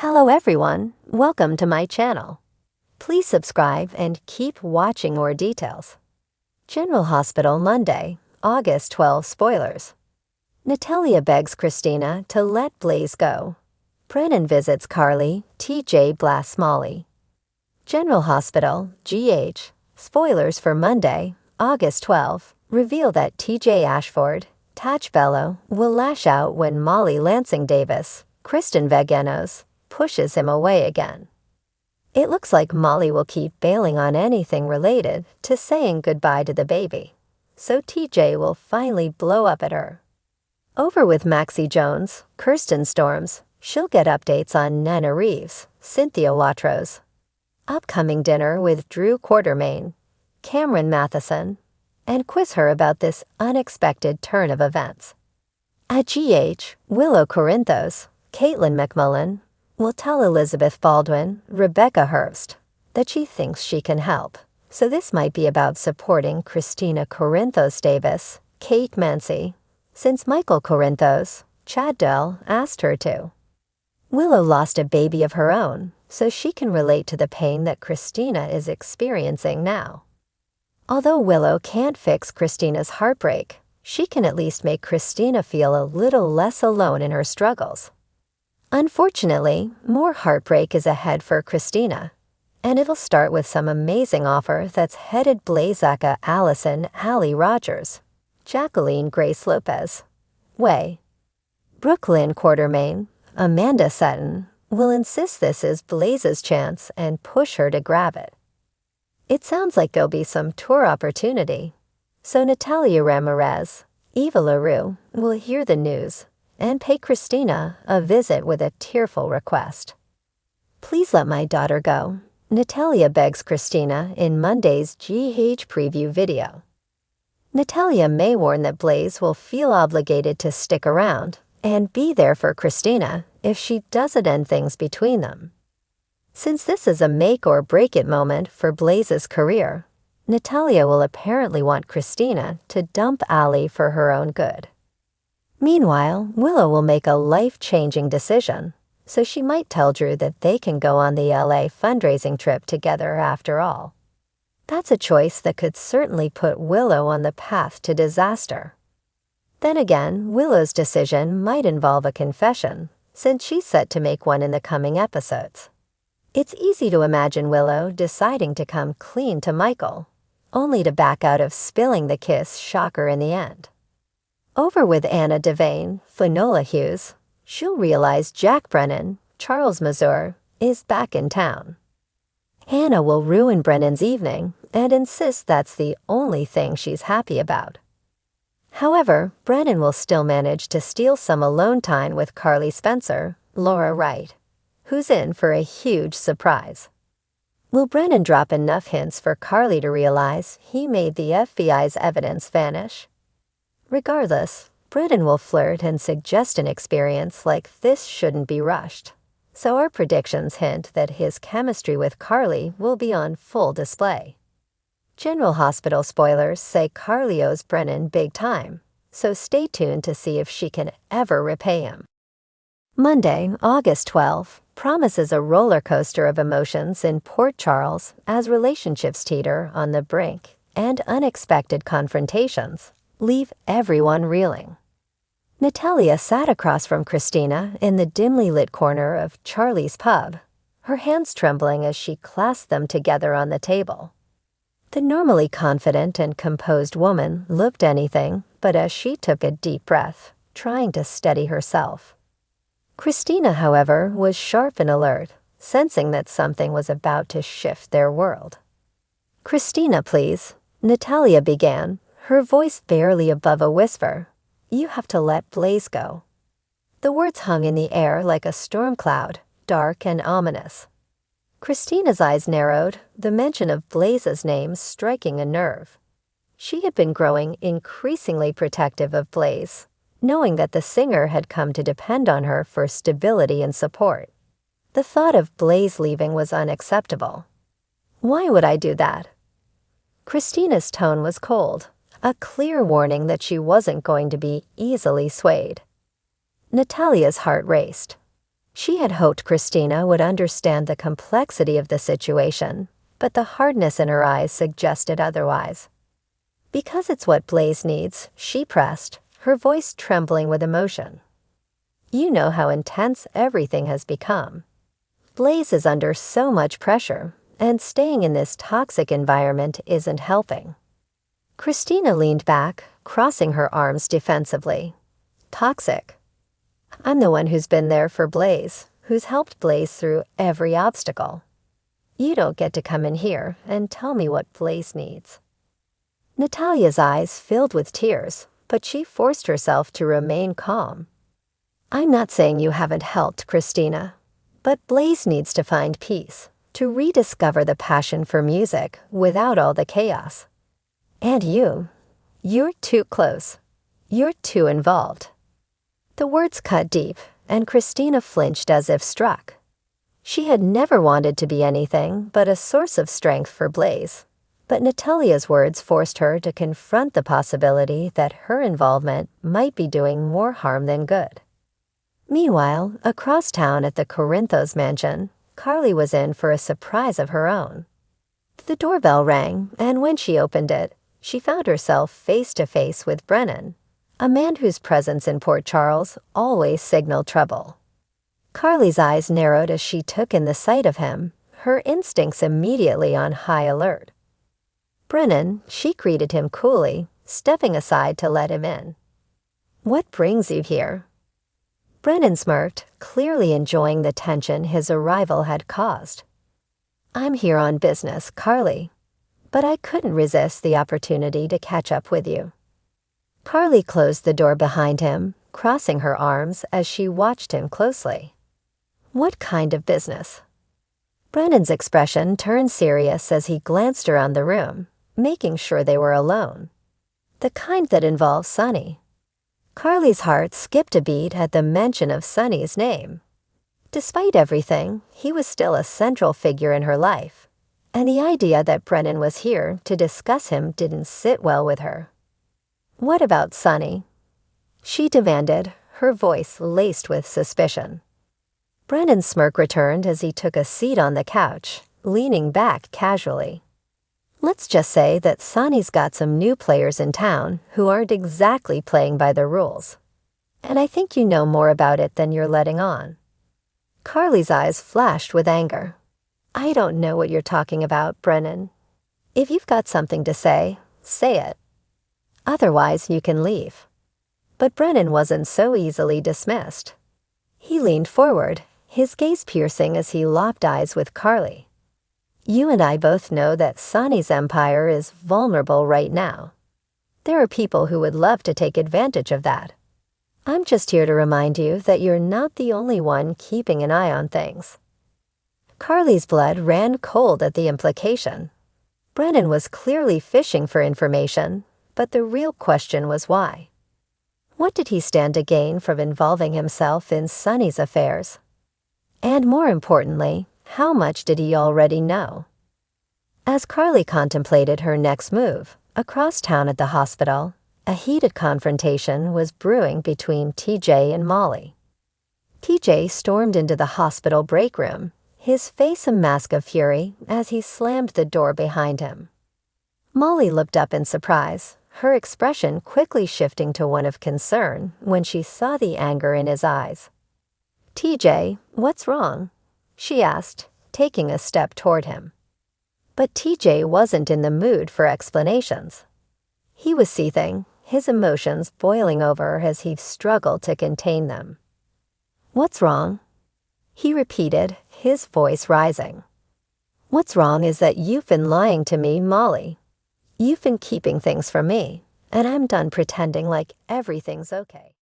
Hello everyone, welcome to my channel. Please subscribe and keep watching more details. General Hospital Monday, August 12 spoilers. Natalia begs Kristina to let Blaze go. Brennan visits Carly, TJ blasts Molly. General Hospital, GH, spoilers for Monday, August 12, reveal that TJ Ashford, Tatch Bello, will lash out when Molly Lansing Davis, Kristen Veganos, pushes him away again. It looks like Molly will keep bailing on anything related to saying goodbye to the baby, so TJ will finally blow up at her. Over with Maxie Jones, Kirsten storms. She'll get updates on Nana Reeves, Cynthia Watrous. Upcoming dinner with Drew Quartermain, Cameron Matheson, and quiz her about this unexpected turn of events. At GH, Willow Corinthos, Caitlin McMullen, will tell Elizabeth Baldwin, Rebecca Hurst, that she thinks she can help. So this might be about supporting Kristina Corinthos Davis, Kate Mancy, since Michael Corinthos, Chad Dell, asked her to. Willow lost a baby of her own, so she can relate to the pain that Kristina is experiencing now. Although Willow can't fix Kristina's heartbreak, she can at least make Kristina feel a little less alone in her struggles. Unfortunately, more heartbreak is ahead for Kristina, and it'll start with some amazing offer that's headed Blazaka Allison Allie Rogers, Jacqueline Grace Lopez, Way, Brooklyn Quartermain, Amanda Sutton, will insist this is Blaze's chance and push her to grab it. It sounds like there'll be some tour opportunity, so Natalia Ramirez, Eva LaRue, will hear the news and pay Kristina a visit with a tearful request. Please let my daughter go, Natalia begs Kristina in Monday's GH preview video. Natalia may warn that Blaze will feel obligated to stick around and be there for Kristina if she doesn't end things between them. Since this is a make-or-break-it moment for Blaze's career, Natalia will apparently want Kristina to dump Allie for her own good. Meanwhile, Willow will make a life-changing decision, so she might tell Drew that they can go on the LA fundraising trip together after all. That's a choice that could certainly put Willow on the path to disaster. Then again, Willow's decision might involve a confession, since she's set to make one in the coming episodes. It's easy to imagine Willow deciding to come clean to Michael, only to back out of spilling the kiss shocker in the end. Over with Anna Devane, Finola Hughes, she'll realize Jack Brennan, Charles Mazur, is back in town. Hannah will ruin Brennan's evening and insist that's the only thing she's happy about. However, Brennan will still manage to steal some alone time with Carly Spencer, Laura Wright, who's in for a huge surprise. Will Brennan drop enough hints for Carly to realize he made the FBI's evidence vanish? Regardless, Brennan will flirt and suggest an experience like this shouldn't be rushed, so our predictions hint that his chemistry with Carly will be on full display. General Hospital spoilers say Carly owes Brennan big time, so stay tuned to see if she can ever repay him. Monday, August 12, promises a roller coaster of emotions in Port Charles as relationships teeter on the brink and unexpected confrontations leave everyone reeling. Natalia sat across from Kristina in the dimly lit corner of Charlie's pub, her hands trembling as she clasped them together on the table. The normally confident and composed woman looked anything but as she took a deep breath, trying to steady herself. Kristina, however, was sharp and alert, sensing that something was about to shift their world. "Kristina, please," Natalia began, her voice barely above a whisper. "You have to let Blaze go." The words hung in the air like a storm cloud, dark and ominous. Kristina's eyes narrowed, the mention of Blaze's name striking a nerve. She had been growing increasingly protective of Blaze, knowing that the singer had come to depend on her for stability and support. The thought of Blaze leaving was unacceptable. "Why would I do that?" Kristina's tone was cold, a clear warning that she wasn't going to be easily swayed. Natalia's heart raced. She had hoped Kristina would understand the complexity of the situation, but the hardness in her eyes suggested otherwise. "Because it's what Blaze needs," she pressed, her voice trembling with emotion. "You know how intense everything has become. Blaze is under so much pressure, and staying in this toxic environment isn't helping." Kristina leaned back, crossing her arms defensively. "Toxic? I'm the one who's been there for Blaze, who's helped Blaze through every obstacle. You don't get to come in here and tell me what Blaze needs." Natalia's eyes filled with tears, but she forced herself to remain calm. "I'm not saying you haven't helped, Kristina, but Blaze needs to find peace, to rediscover the passion for music without all the chaos. And you're too close. You're too involved." The words cut deep, and Kristina flinched as if struck. She had never wanted to be anything but a source of strength for Blaze, but Natalia's words forced her to confront the possibility that her involvement might be doing more harm than good. Meanwhile, across town at the Corinthos mansion, Carly was in for a surprise of her own. The doorbell rang, and when she opened it, she found herself face to face with Brennan, a man whose presence in Port Charles always signaled trouble. Carly's eyes narrowed as she took in the sight of him, her instincts immediately on high alert. "Brennan," she greeted him coolly, stepping aside to let him in. "What brings you here?" Brennan smirked, clearly enjoying the tension his arrival had caused. "I'm here on business, Carly, but I couldn't resist the opportunity to catch up with you." Carly closed the door behind him, crossing her arms as she watched him closely. "What kind of business?" Brennan's expression turned serious as he glanced around the room, making sure they were alone. "The kind that involves Sonny." Carly's heart skipped a beat at the mention of Sonny's name. Despite everything, he was still a central figure in her life, and the idea that Brennan was here to discuss him didn't sit well with her. "What about Sonny?" she demanded, her voice laced with suspicion. Brennan's smirk returned as he took a seat on the couch, leaning back casually. "Let's just say that Sonny's got some new players in town who aren't exactly playing by the rules. And I think you know more about it than you're letting on." Carly's eyes flashed with anger. "I don't know what you're talking about, Brennan. If you've got something to say it. Otherwise, you can leave." But Brennan wasn't so easily dismissed. He leaned forward, his gaze piercing as he locked eyes with Carly. "You and I both know that Sonny's empire is vulnerable right now. There are people who would love to take advantage of that. I'm just here to remind you that you're not the only one keeping an eye on things." Carly's blood ran cold at the implication. Brennan was clearly fishing for information, but the real question was why. What did he stand to gain from involving himself in Sonny's affairs? And more importantly, how much did he already know? As Carly contemplated her next move, across town at the hospital, a heated confrontation was brewing between TJ and Molly. TJ stormed into the hospital break room, his face a mask of fury as he slammed the door behind him. Molly looked up in surprise, her expression quickly shifting to one of concern when she saw the anger in his eyes. "TJ, what's wrong?" she asked, taking a step toward him. But TJ wasn't in the mood for explanations. He was seething, his emotions boiling over as he struggled to contain them. "What's wrong?" he repeated, his voice rising. "What's wrong is that you've been lying to me, Molly. You've been keeping things from me, and I'm done pretending like everything's okay."